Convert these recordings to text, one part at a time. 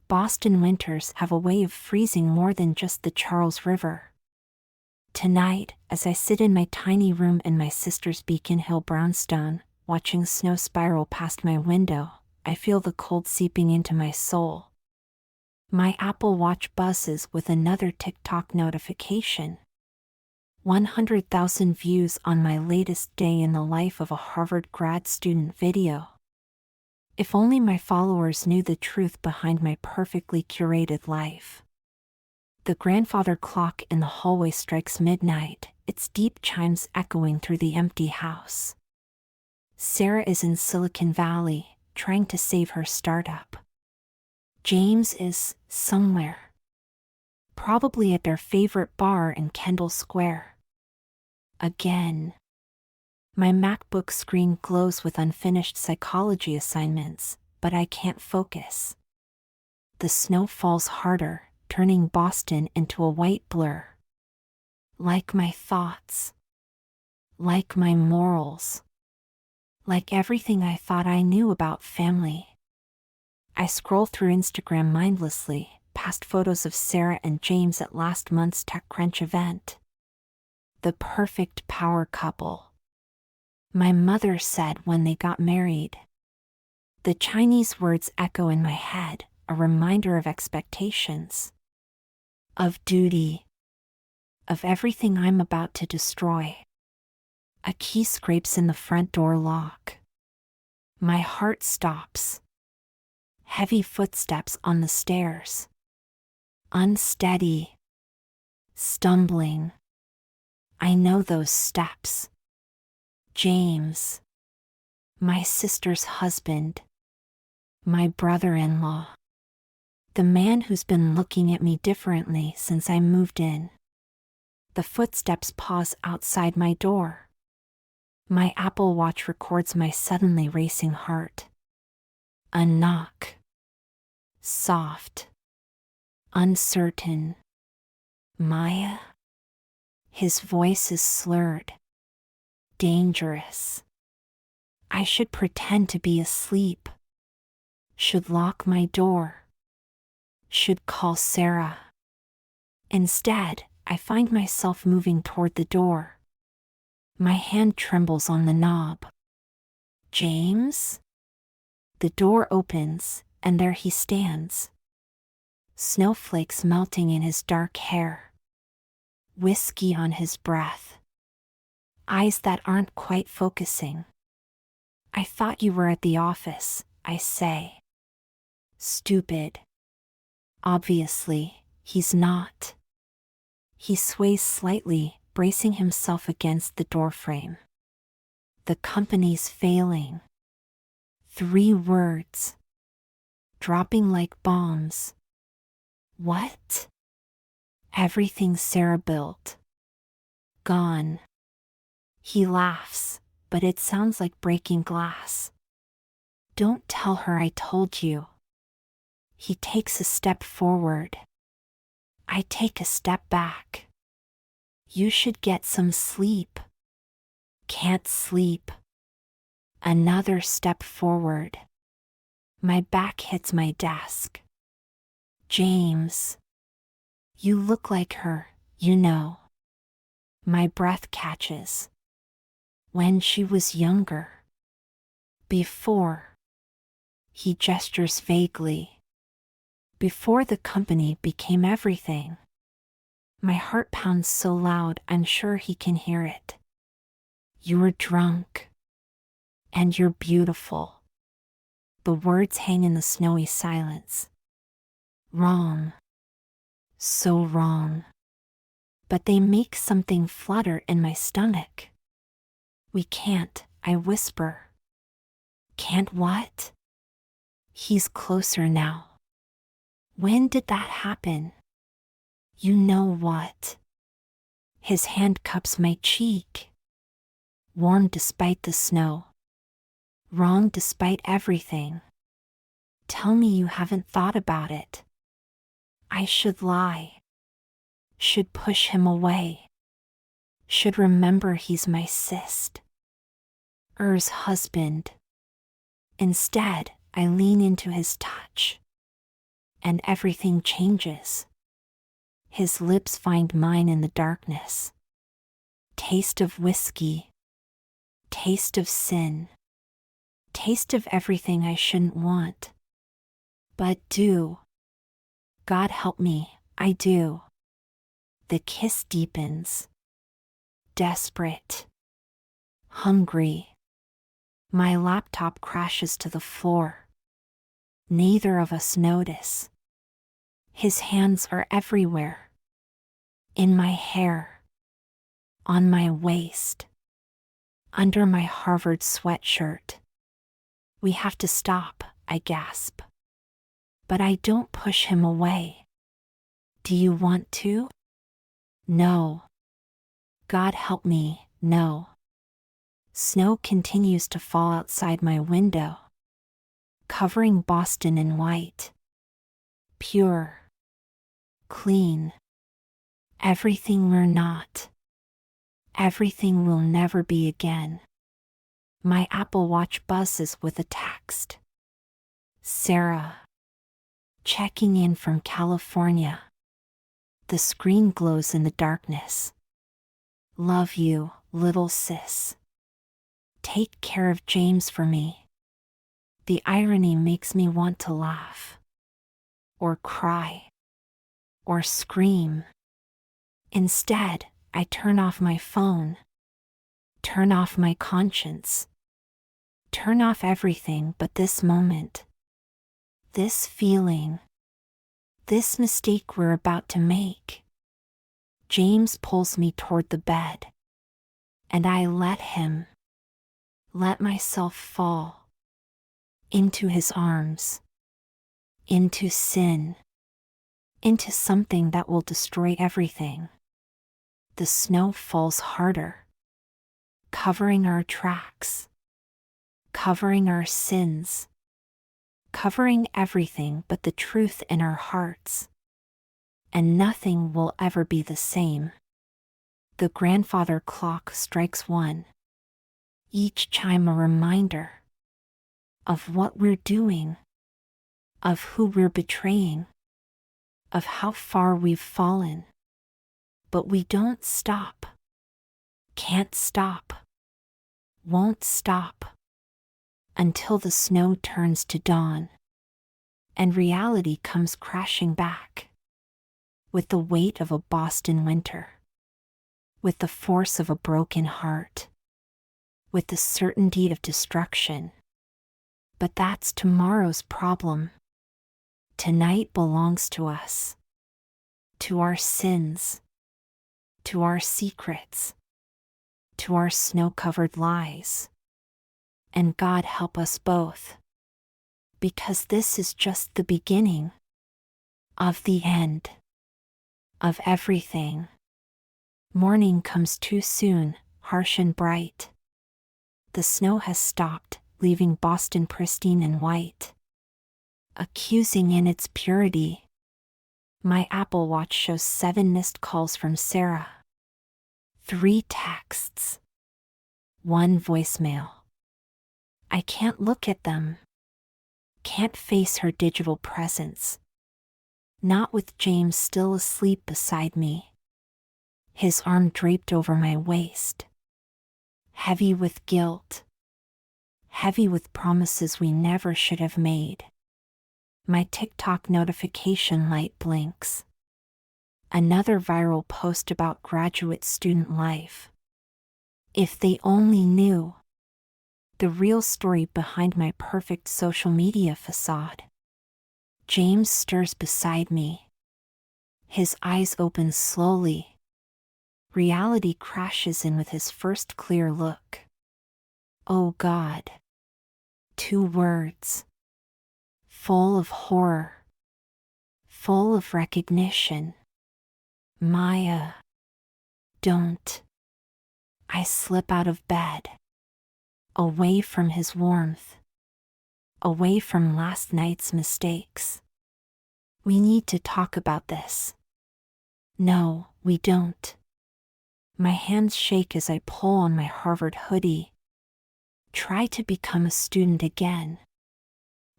Boston winters have a way of freezing more than just the Charles River. Tonight, as I sit in my tiny room in my sister's Beacon Hill brownstone, watching snow spiral past my window, I feel the cold seeping into my soul. My Apple Watch buzzes with another TikTok notification. 100,000 views on my latest day in the life of a Harvard grad student video. If only my followers knew the truth behind my perfectly curated life. The grandfather clock in the hallway strikes midnight, its deep chimes echoing through the empty house. Sarah is in Silicon Valley, trying to save her startup. James is somewhere. Probably at their favorite bar in Kendall Square. Again. My MacBook screen glows with unfinished psychology assignments, but I can't focus. The snow falls harder, turning Boston into a white blur. Like my thoughts. Like my morals. Like everything I thought I knew about family. I scroll through Instagram mindlessly, past photos of Sarah and James at last month's TechCrunch event. The perfect power couple. My mother said when they got married. The Chinese words echo in my head, a reminder of expectations. Of duty. Of everything I'm about to destroy. A key scrapes in the front door lock. My heart stops. Heavy footsteps on the stairs. Unsteady. Stumbling. I know those steps. James. My sister's husband. My brother-in-law. The man who's been looking at me differently since I moved in. The footsteps pause outside my door. My Apple Watch records my suddenly racing heart. A knock. Soft. Uncertain. Maya? His voice is slurred. Dangerous. I should pretend to be asleep. Should lock my door. Should call Sarah. Instead, I find myself moving toward the door. My hand trembles on the knob. James? The door opens, and there he stands. Snowflakes melting in his dark hair. Whiskey on his breath. Eyes that aren't quite focusing. I thought you were at the office, I say. Stupid. Obviously, he's not. He sways slightly, bracing himself against the doorframe. The company's failing. 3 words. Dropping like bombs. What? Everything Sarah built. Gone. He laughs, but it sounds like breaking glass. Don't tell her I told you. He takes a step forward. I take a step back. You should get some sleep. Can't sleep. Another step forward. My back hits my desk. James. You look like her, you know. My breath catches. When she was younger. Before. He gestures vaguely. Before the company became everything. My heart pounds so loud I'm sure he can hear it. You're drunk. And you're beautiful. The words hang in the snowy silence. Wrong. So wrong. But they make something flutter in my stomach. We can't, I whisper. Can't what? He's closer now. When did that happen? You know what? His hand cups my cheek. Warm despite the snow. Wrong despite everything. Tell me you haven't thought about it. I should lie. Should push him away. Should remember he's my sister's husband. Instead, I lean into his touch. and everything changes. His lips find mine in the darkness. Taste of whiskey. Taste of sin. Taste of everything I shouldn't want. But do. God help me, I do. The kiss deepens. Desperate. Hungry. My laptop crashes to the floor. Neither of us notice. His hands are everywhere. In my hair. On my waist. Under my Harvard sweatshirt. We have to stop, I gasp. But I don't push him away. Do you want to? No. God help me, no. Snow continues to fall outside my window, covering Boston in white. Pure. Clean. Everything we're not. Everything we'll never be again. My Apple Watch buzzes with a text. Sarah. Checking in from California. The screen glows in the darkness. Love you, little sis. Take care of James for me. The irony makes me want to laugh. Or cry. Or scream. Instead, I turn off my phone. Turn off my conscience. Turn off everything but this moment. This feeling. This mistake we're about to make. James pulls me toward the bed. And I let him. Let myself fall. Into his arms. Into sin. Into something that will destroy everything. The snow falls harder. Covering our tracks. Covering our sins. Covering everything but the truth in our hearts. And nothing will ever be the same. The grandfather clock strikes 1. Each chime a reminder. Of what we're doing. Of who we're betraying. Of how far we've fallen. But we don't stop. Can't stop. Won't stop. Until the snow turns to dawn. And reality comes crashing back. With the weight of a Boston winter. With the force of a broken heart. With the certainty of destruction. But that's tomorrow's problem. Tonight belongs to us. To our sins. To our secrets. To our snow-covered lies. And God help us both. Because this is just the beginning. Of the end. Of everything. Morning comes too soon, harsh and bright. The snow has stopped, leaving Boston pristine and white. Accusing in its purity. My Apple Watch shows 7 missed calls from Sarah. 3 texts. 1 voicemail. I can't look at them. Can't face her digital presence. Not with James still asleep beside me. His arm draped over my waist. Heavy with guilt. Heavy with promises we never should have made. My TikTok notification light blinks. Another viral post about graduate student life. If they only knew. The real story behind my perfect social media facade. James stirs beside me. His eyes open slowly. Reality crashes in with his first clear look. Oh God. 2 words. Full of horror. Full of recognition. Maya. Don't. I slip out of bed. Away from his warmth. Away from last night's mistakes. We need to talk about this. No, we don't. My hands shake as I pull on my Harvard hoodie. Try to become a student again.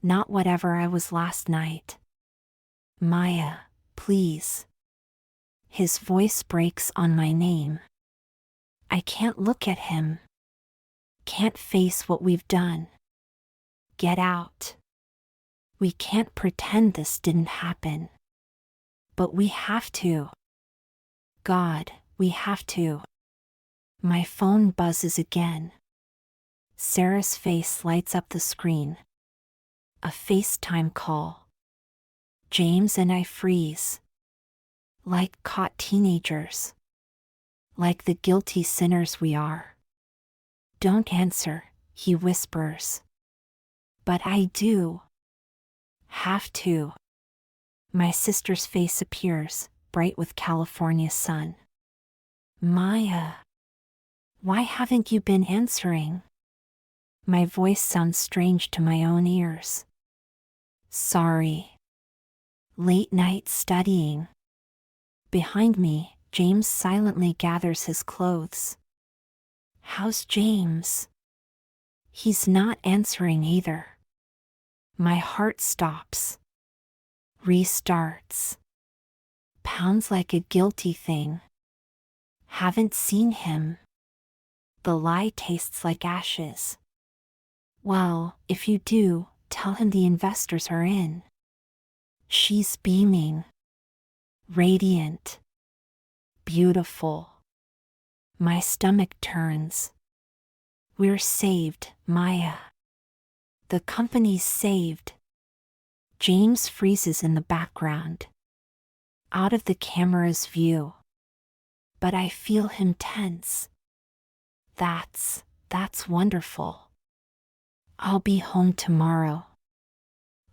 Not whatever I was last night. Maya, please. His voice breaks on my name. I can't look at him. Can't face what we've done. Get out. We can't pretend this didn't happen. But we have to. God, we have to. My phone buzzes again. Sarah's face lights up the screen. A FaceTime call. James and I freeze. Like caught teenagers. Like the guilty sinners we are. Don't answer, he whispers. But I do. Have to. My sister's face appears, bright with California sun. Maya. Why haven't you been answering? My voice sounds strange to my own ears. Sorry. Late night studying. Behind me, James silently gathers his clothes. How's James? He's not answering either. My heart stops. Restarts. Pounds like a guilty thing. Haven't seen him. The lie tastes like ashes. Well, if you do, tell him the investors are in. She's beaming. Radiant. Beautiful. My stomach turns. We're saved, Maya. The company's saved. James freezes in the background. Out of the camera's view. But I feel him tense. That's wonderful. I'll be home tomorrow.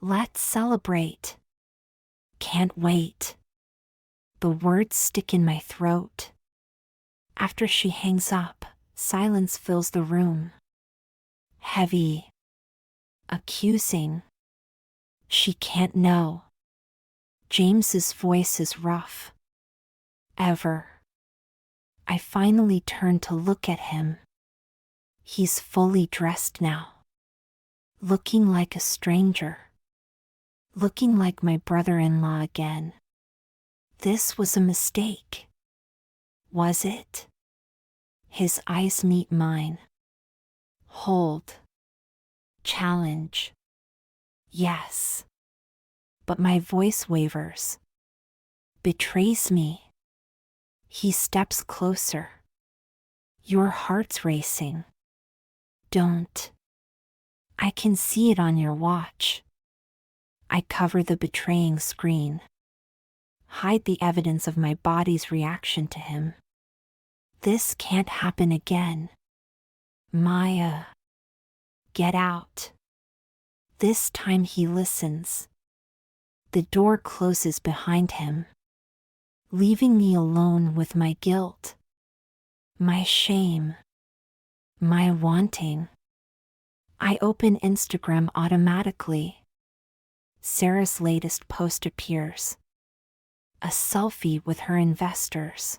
Let's celebrate. Can't wait. The words stick in my throat. After she hangs up, silence fills the room. Heavy. Accusing. She can't know. James's voice is rough. Ever. I finally turn to look at him. He's fully dressed now. Looking like a stranger. Looking like my brother-in-law again. This was a mistake. Was it? His eyes meet mine. Hold. Challenge. Yes. But my voice wavers. Betrays me. He steps closer. Your heart's racing. Don't. I can see it on your watch. I cover the betraying screen. Hide the evidence of my body's reaction to him. This can't happen again. Maya. Get out. This time he listens. The door closes behind him, leaving me alone with my guilt, my shame, my wanting. I open Instagram automatically. Sarah's latest post appears. A selfie with her investors.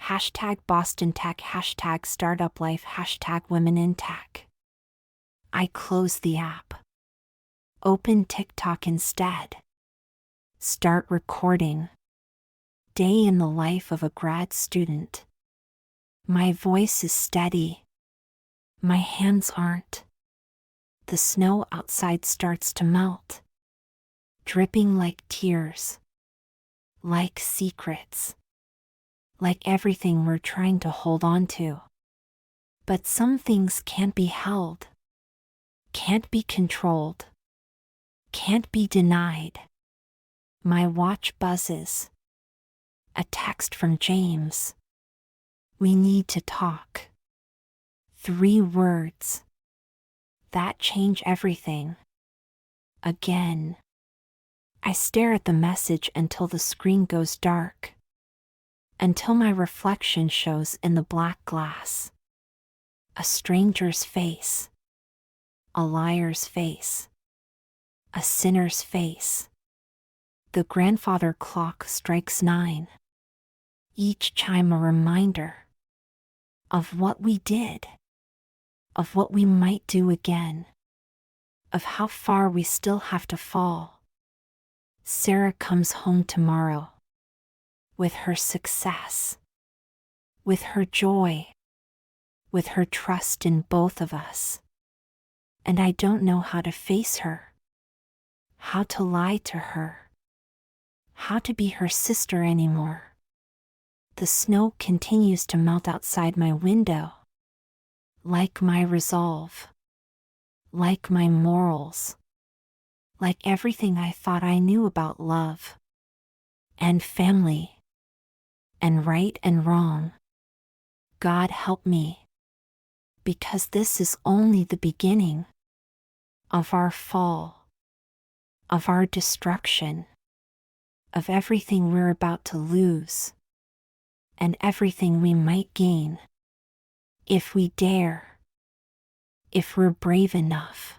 Hashtag Boston Tech, hashtag Startup Life, hashtag Women in Tech. I close the app. Open TikTok instead. Start recording. Day in the life of a grad student. My voice is steady. My hands aren't. The snow outside starts to melt. Dripping like tears. Like secrets. Like everything we're trying to hold on to. But some things can't be held. Can't be controlled. Can't be denied. My watch buzzes. A text from James. We need to talk. 3 words. That change everything. Again. I stare at the message until the screen goes dark. Until my reflection shows in the black glass. A stranger's face. A liar's face. A sinner's face. The grandfather clock strikes 9. Each chime a reminder. Of what we did. Of what we might do again. Of how far we still have to fall. Sarah comes home tomorrow. With her success. With her joy. With her trust in both of us. And I don't know how to face her. How to lie to her. How to be her sister anymore. The snow continues to melt outside my window. Like my resolve. Like my morals. Like everything I thought I knew about love. And family. And right and wrong. God help me. Because this is only the beginning. Of our fall. Of our destruction. Of everything we're about to lose. And everything we might gain. If we dare. If we're brave enough.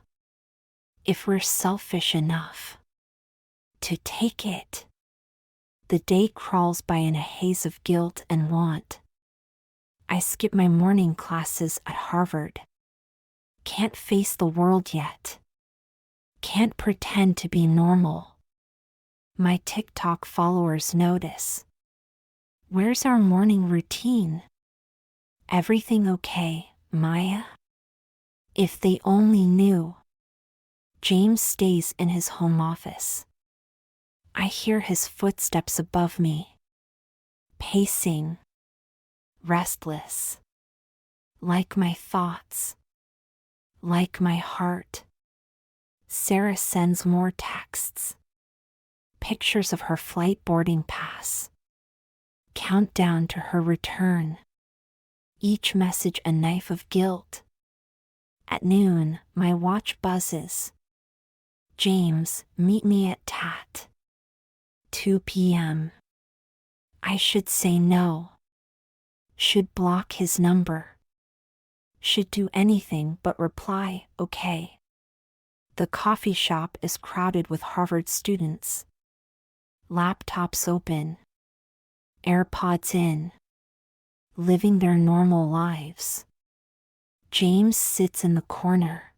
If we're selfish enough. To take it. The day crawls by in a haze of guilt and want. I skip my morning classes at Harvard. Can't face the world yet. Can't pretend to be normal. My TikTok followers notice. Where's our morning routine? Everything okay, Maya? If they only knew. James stays in his home office. I hear his footsteps above me. Pacing. Restless. Like my thoughts. Like my heart. Sarah sends more texts. Pictures of her flight boarding pass. Countdown to her return. Each message a knife of guilt. At noon, my watch buzzes. James, meet me at 2 p.m. I should say no. Should block his number. Should do anything but reply, okay. The coffee shop is crowded with Harvard students. Laptops open. AirPods in. Living their normal lives. James sits in the corner.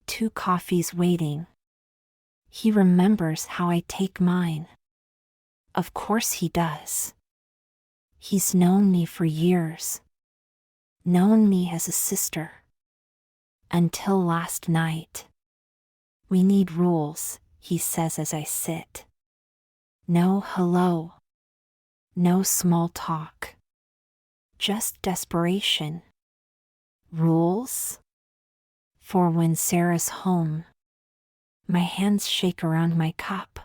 2 coffees waiting. He remembers how I take mine. Of course he does. He's known me for years. Known me as a sister. Until last night. We need rules, he says as I sit. No hello. No small talk. Just desperation. Rules? For when Sarah's home. My hands shake around my cup.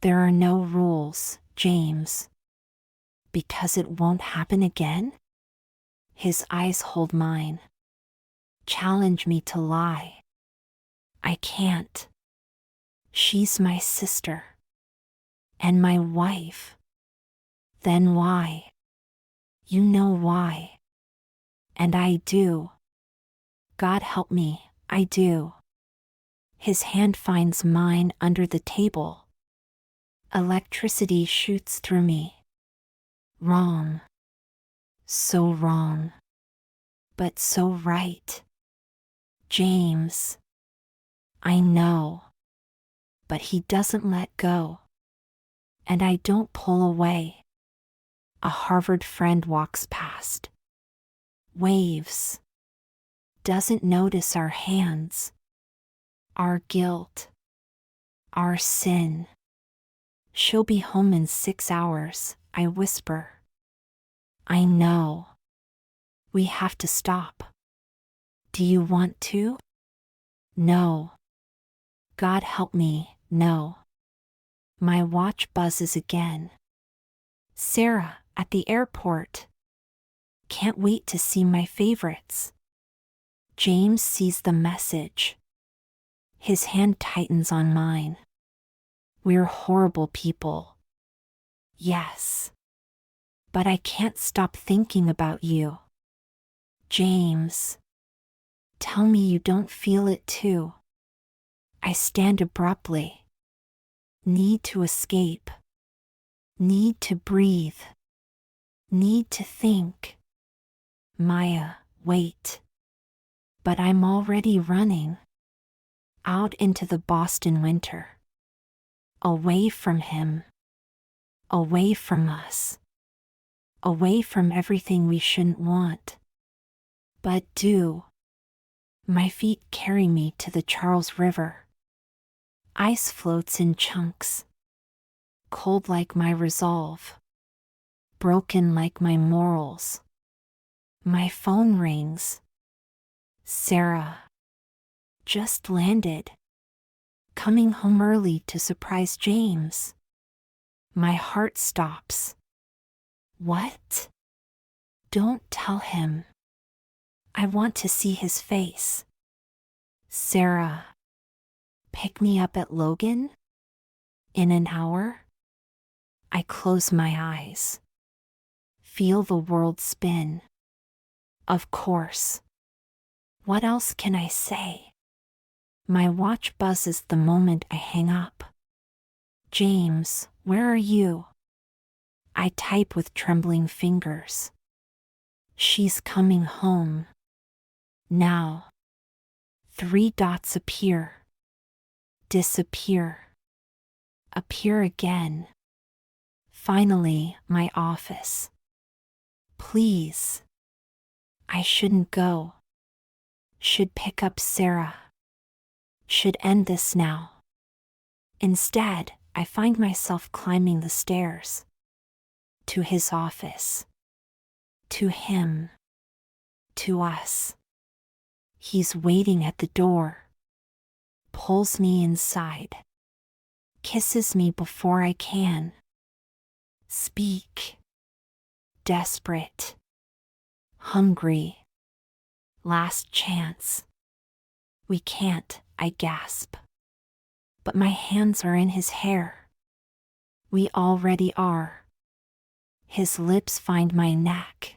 There are no rules, James. Because it won't happen again? His eyes hold mine. Challenge me to lie. I can't. She's my sister. And my wife. Then why? You know why. And I do. God help me, I do. His hand finds mine under the table. Electricity shoots through me. Wrong. So wrong. But so right. James. I know. But he doesn't let go. And I don't pull away. A Harvard friend walks past. Waves. Doesn't notice our hands. Our guilt. Our sin. She'll be home in 6 hours, I whisper. I know. We have to stop. Do you want to? No. God help me, no. My watch buzzes again. Sarah, at the airport. Can't wait to see my favorites. James sees the message. His hand tightens on mine. We're horrible people. Yes. But I can't stop thinking about you. James. Tell me you don't feel it too. I stand abruptly. Need to escape. Need to breathe. Need to think. Maya, wait. But I'm already running. Out into the Boston winter. away from him, away from us, away from everything we shouldn't want, but do. My feet carry me to the Charles River. Ice floats in chunks, cold like my resolve, broken like my morals. My phone rings. Sarah. Just landed. Coming home early to surprise James. My heart stops. What? Don't tell him. I want to see his face. Sarah. Pick me up at Logan? In an hour? I close my eyes. Feel the world spin. Of course. What else can I say? My watch buzzes the moment I hang up. James, where are you? I type with trembling fingers. She's coming home. Now. 3 dots appear. Disappear. Appear again. Finally, my office. Please. I shouldn't go. Should pick up Sarah. Should end this now. Instead, I find myself climbing the stairs. To his office. To him. To us. He's waiting at the door. Pulls me inside. Kisses me before I can speak. Desperate. Hungry. Last chance. We can't, I gasp. But my hands are in his hair. We already are. His lips find my neck.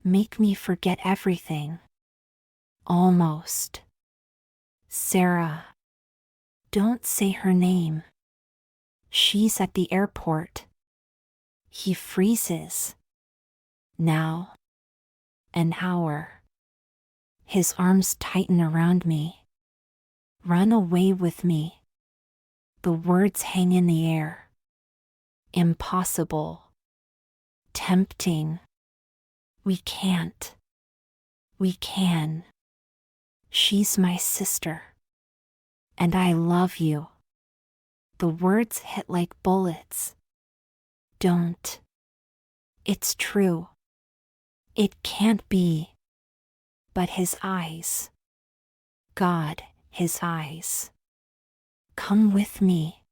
Make me forget everything. Almost. Sarah. Don't say her name. She's at the airport. He freezes. Now. An hour. His arms tighten around me. Run away with me. The words hang in the air. Impossible. Tempting. We can't. We can. She's my sister. And I love you. The words hit like bullets. Don't. It's true. It can't be. But his eyes. God, his eyes. Come with me.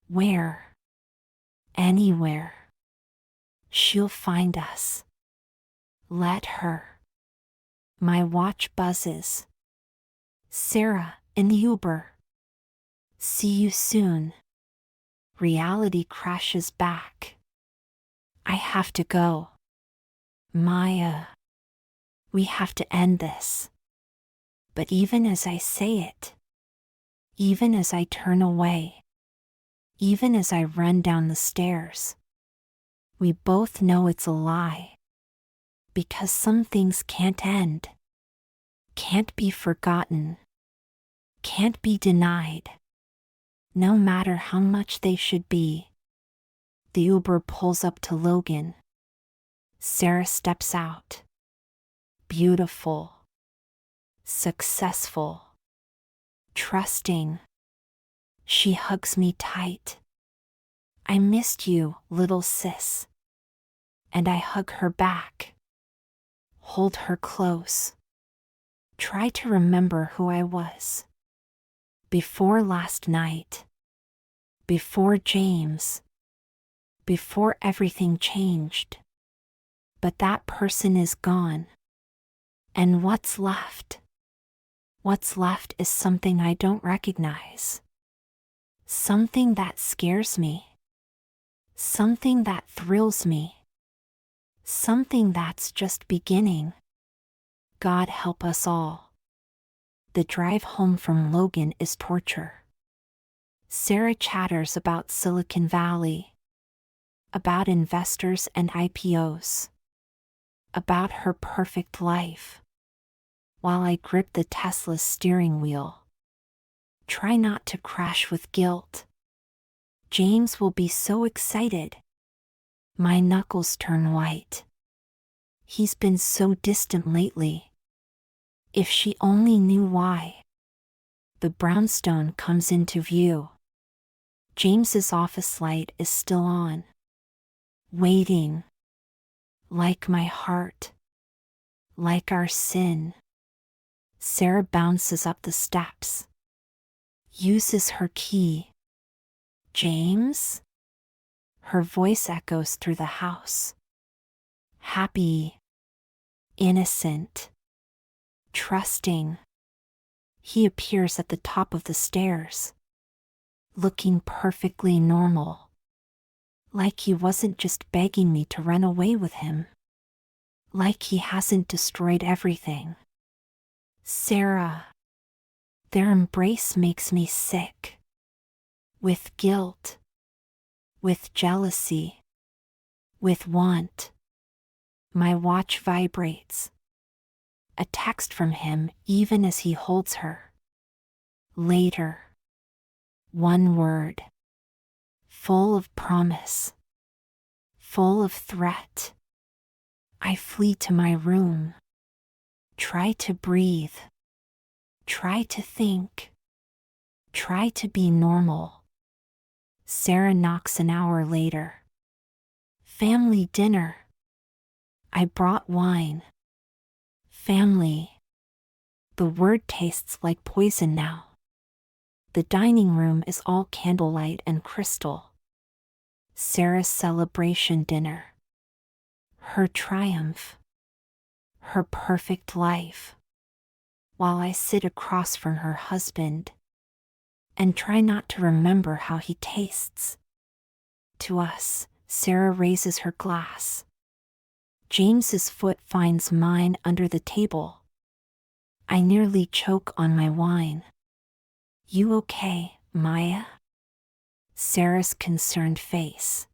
Where? Anywhere. She'll find us. Let her. My watch buzzes. Sarah, in the Uber. See you soon. Reality crashes back. I have to go. Maya. We have to end this. But even as I say it, even as I turn away, even as I run down the stairs, we both know it's a lie. Because some things can't end, can't be forgotten, can't be denied, no matter how much they should be. The Uber pulls up to Logan. Sarah steps out. Beautiful. Successful. Trusting. She hugs me tight. I missed you, little sis. And I hug her back. Hold her close. Try to remember who I was. Before last night. Before James. Before everything changed. But that person is gone. And what's left? What's left is something I don't recognize. Something that scares me. Something that thrills me. Something that's just beginning. God help us all. The drive home from Logan is torture. Sarah chatters about Silicon Valley. About investors and IPOs. About her perfect life. While I grip the Tesla's steering wheel. Try not to crash with guilt. James will be so excited. My knuckles turn white. He's been so distant lately. If she only knew why. The brownstone comes into view. James's office light is still on. Waiting. Like my heart. Like our sin. Sarah bounces up the steps. Uses her key. James? Her voice echoes through the house. Happy. Innocent. Trusting. He appears at the top of the stairs. Looking perfectly normal. Like he wasn't just begging me to run away with him. Like he hasn't destroyed everything. Sarah. Their embrace makes me sick. With guilt. With jealousy. With want. My watch vibrates. A text from him even as he holds her. Later. One word. Full of promise. Full of threat. I flee to my room. Try to breathe. Try to think. Try to be normal. Sarah knocks an hour later. Family dinner. I brought wine. Family. The word tastes like poison now. The dining room is all candlelight and crystal. Sarah's celebration dinner. Her triumph. Her perfect life. While I sit across from her husband and try not to remember how he tastes. To us, Sarah raises her glass. James's foot finds mine under the table. I nearly choke on my wine. You okay, Maya? Sarah's concerned face.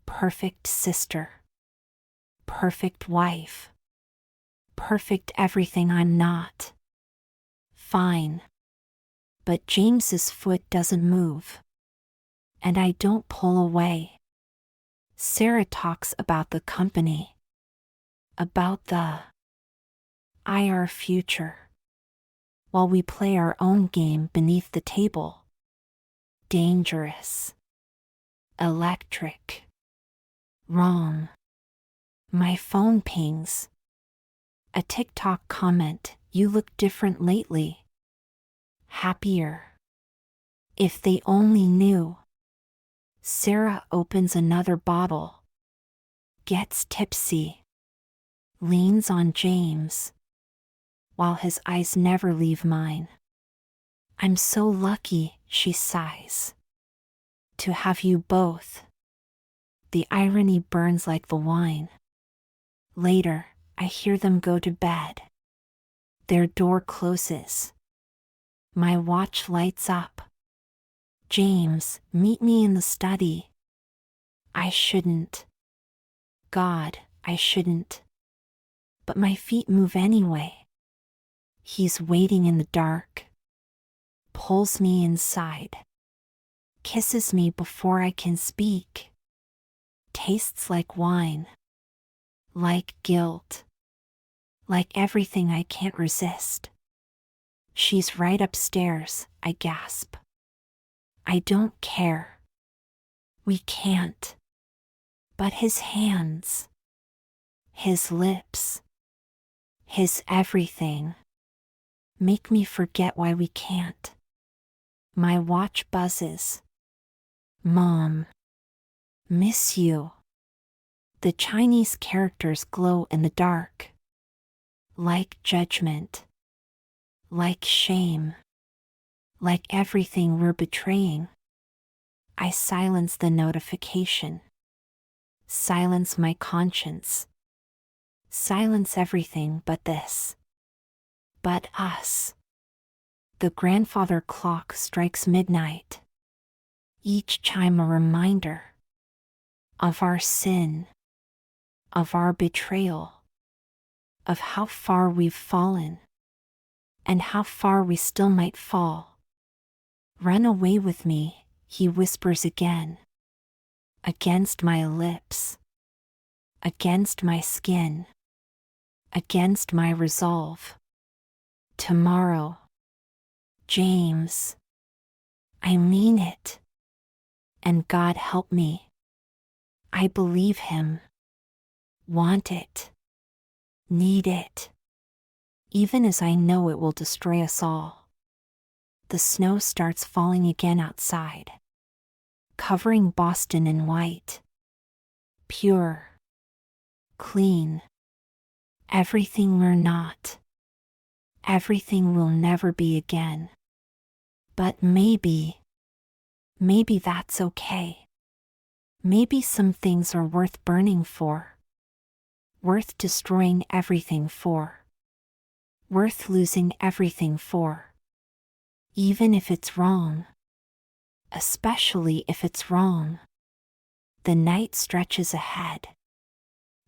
Perfect sister. Perfect wife. Perfect everything I'm not. Fine. But James's foot doesn't move. And I don't pull away. Sarah talks about the company. About the our future. While we play our own game beneath the table. Dangerous. Electric. Wrong. My phone pings. A TikTok comment, you look different lately. Happier. If they only knew. Sarah opens another bottle. Gets tipsy. Leans on James. While his eyes never leave mine. I'm so lucky, she sighs. To have you both. The irony burns like the wine. Later, I hear them go to bed. Their door closes. My watch lights up. James, meet me in the study. I shouldn't. God, I shouldn't. But my feet move anyway. He's waiting in the dark. Pulls me inside. Kisses me before I can speak. Tastes like wine. Like guilt. Like everything I can't resist. She's right upstairs, I gasp. I don't care. We can't. But his hands. His lips. His everything. Make me forget why we can't. My watch buzzes. Mom. Miss you. The Chinese characters glow in the dark. Like judgment. Like shame. Like everything we're betraying. I silence the notification. Silence my conscience. Silence everything but this. But us. The grandfather clock strikes midnight. Each chime a reminder. Of our sin. Of our betrayal. Of how far we've fallen. And how far we still might fall. Run away with me, He whispers again. Against my lips. Against my skin. Against my resolve. Tomorrow. James. I mean it. And God help me. I believe him. Want it. Need it. Even as I know it will destroy us all. The snow starts falling again outside, covering Boston in white. Pure. Clean. Everything we're not. Everything we'll never be again. But maybe that's okay. Maybe some things are worth burning for. Worth destroying everything for. Worth losing everything for. Even if it's wrong. Especially if it's wrong. The night stretches ahead.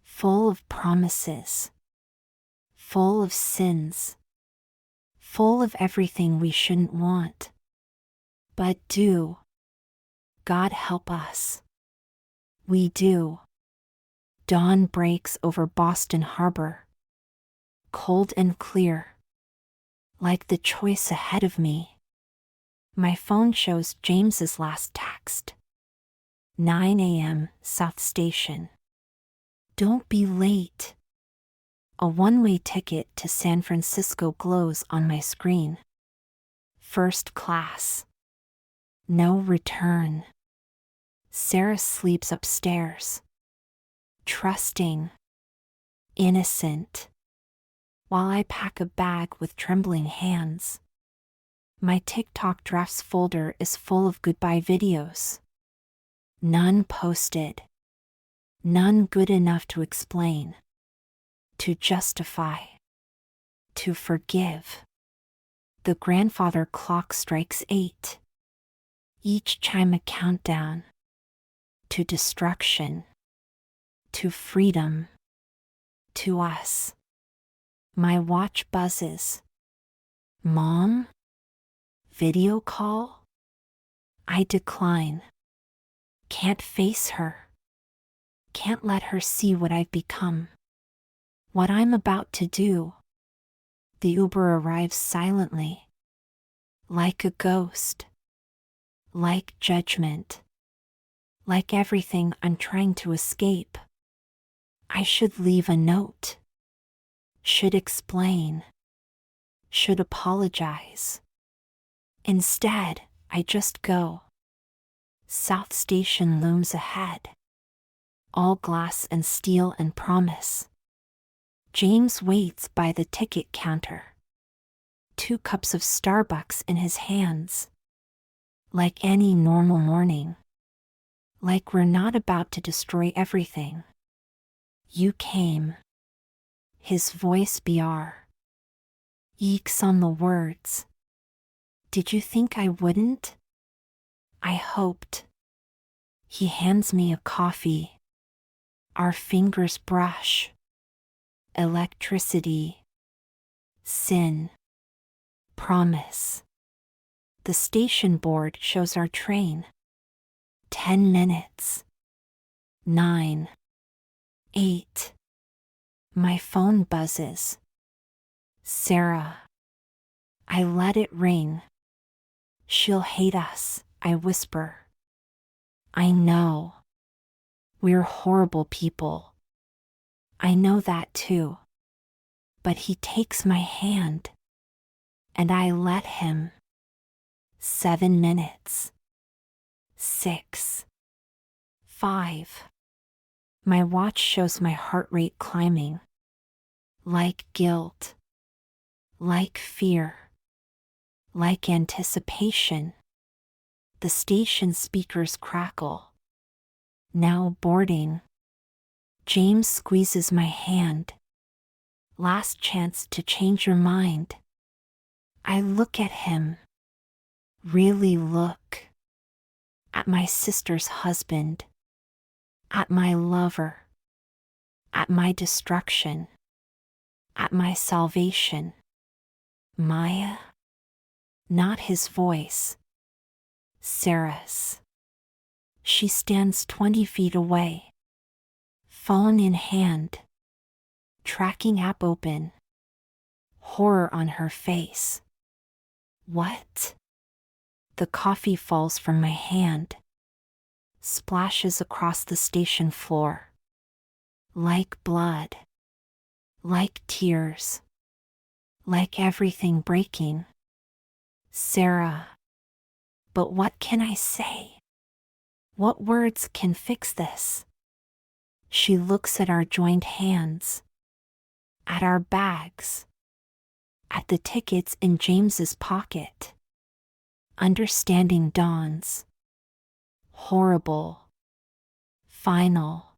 Full of promises. Full of sins. Full of everything we shouldn't want. But do. God help us. We do. Dawn breaks over Boston Harbor. Cold and clear. Like the choice ahead of me. My phone shows James's last text. 9 a.m. South Station. Don't be late. A one-way ticket to San Francisco glows on my screen. First class. No return. Sarah sleeps upstairs. Trusting. Innocent. While I pack a bag with trembling hands. My TikTok drafts folder is full of goodbye videos. None posted. None good enough to explain. To justify. To forgive. The grandfather clock strikes 8. Each chime a countdown. To destruction. To freedom. To us. My watch buzzes. Mom? Video call? I decline. Can't face her. Can't let her see what I've become. What I'm about to do. The Uber arrives silently. Like a ghost. Like judgment. Like everything I'm trying to escape. I should leave a note. Should explain. Should apologize. Instead, I just go. South Station looms ahead. All glass and steel and promise. James waits by the ticket counter. 2 cups of Starbucks in his hands. Like any normal morning. Like we're not about to destroy everything. You came. His voice BR. Eeks on the words. Did you think I wouldn't? I hoped. He hands me a coffee. Our fingers brush. Electricity. Sin. Promise. The station board shows our train. 10 minutes. 9. 8. My phone buzzes. Sarah. I let it ring. She'll hate us, I whisper. I know. We're horrible people. I know that too. But he takes my hand. And I let him. 7 minutes. 6. 5. My watch shows my heart rate climbing. Like guilt. Like fear. Like anticipation. The station speakers crackle. Now boarding. James squeezes my hand. Last chance to change your mind. I look at him. Really look. At my sister's husband. At my lover. At my destruction. At my salvation. Maya? Not his voice. Sarah's. She stands 20 feet away, phone in hand, tracking app open, horror on her face. What? The coffee falls from my hand, splashes across the station floor. Like blood. Like tears. Like everything breaking. Sarah. But what can I say? What words can fix this? She looks at our joined hands, at our bags, at the tickets in James's pocket. Understanding dawns. Horrible. Final.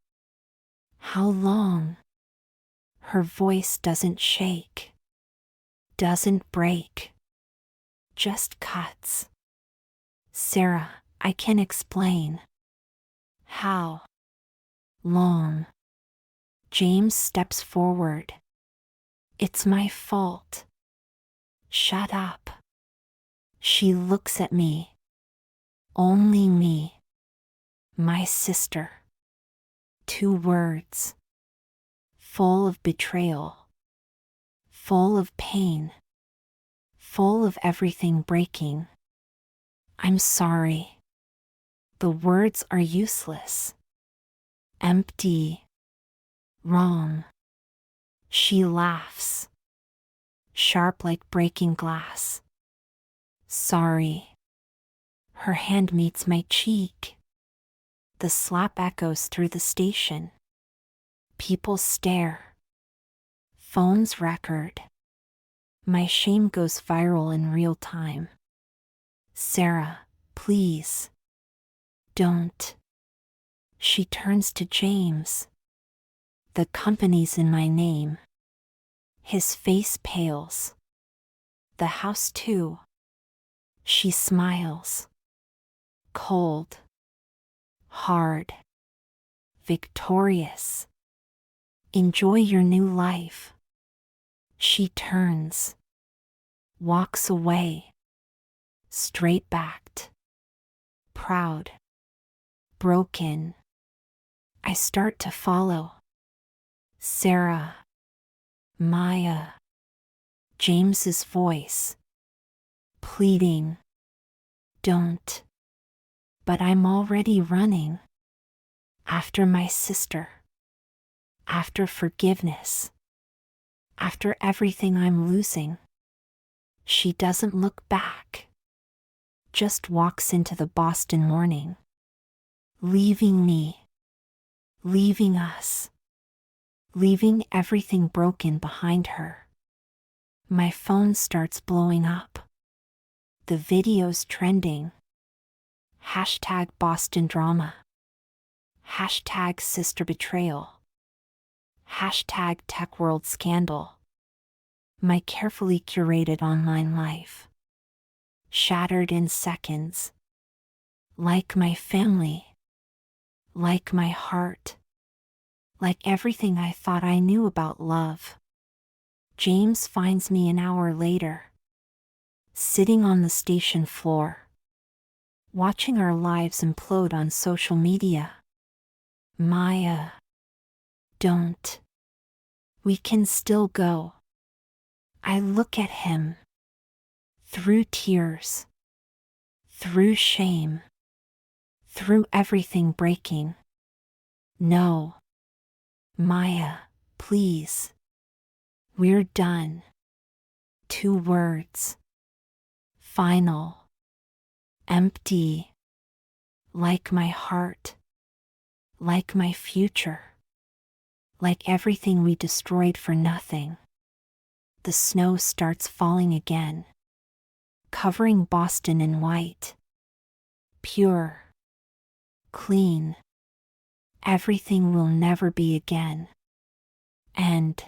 How long? Her voice doesn't shake, doesn't break, just cuts. Sarah, I can explain. How long? James steps forward. It's my fault. Shut up. She looks at me. Only me. My sister. 2 words. Full of betrayal. Full of pain. Full of everything breaking. I'm sorry. The words are useless. Empty. Wrong. She laughs. Sharp like breaking glass. Sorry. Her hand meets my cheek. The slap echoes through the station. People stare. Phones record. My shame goes viral in real time. Sarah, please. Don't. She turns to James. The company's in my name. His face pales. The house too. She smiles. Cold. Hard. Victorious. Enjoy your new life. She turns. Walks away. Straight-backed. Proud. Broken. I start to follow. Sarah. Maya. James's voice. Pleading. Don't. But I'm already running. After my sister. After forgiveness. After everything I'm losing. She doesn't look back. Just walks into the Boston morning. Leaving me. Leaving us. Leaving everything broken behind her. My phone starts blowing up. The video's trending. Hashtag Boston drama. Hashtag sister betrayal. Hashtag tech world scandal. My carefully curated online life. Shattered in seconds. Like my family. Like my heart. Like everything I thought I knew about love. James finds me an hour later. Sitting on the station floor. Watching our lives implode on social media. Maya. Don't. We can still go. I look at him. Through tears. Through shame. Through everything breaking. No. Maya, please. We're done. 2 words. Final. Empty. Like my heart. Like my future. Like everything we destroyed for nothing. The snow starts falling again. Covering Boston in white. Pure. Clean. Everything will never be again. And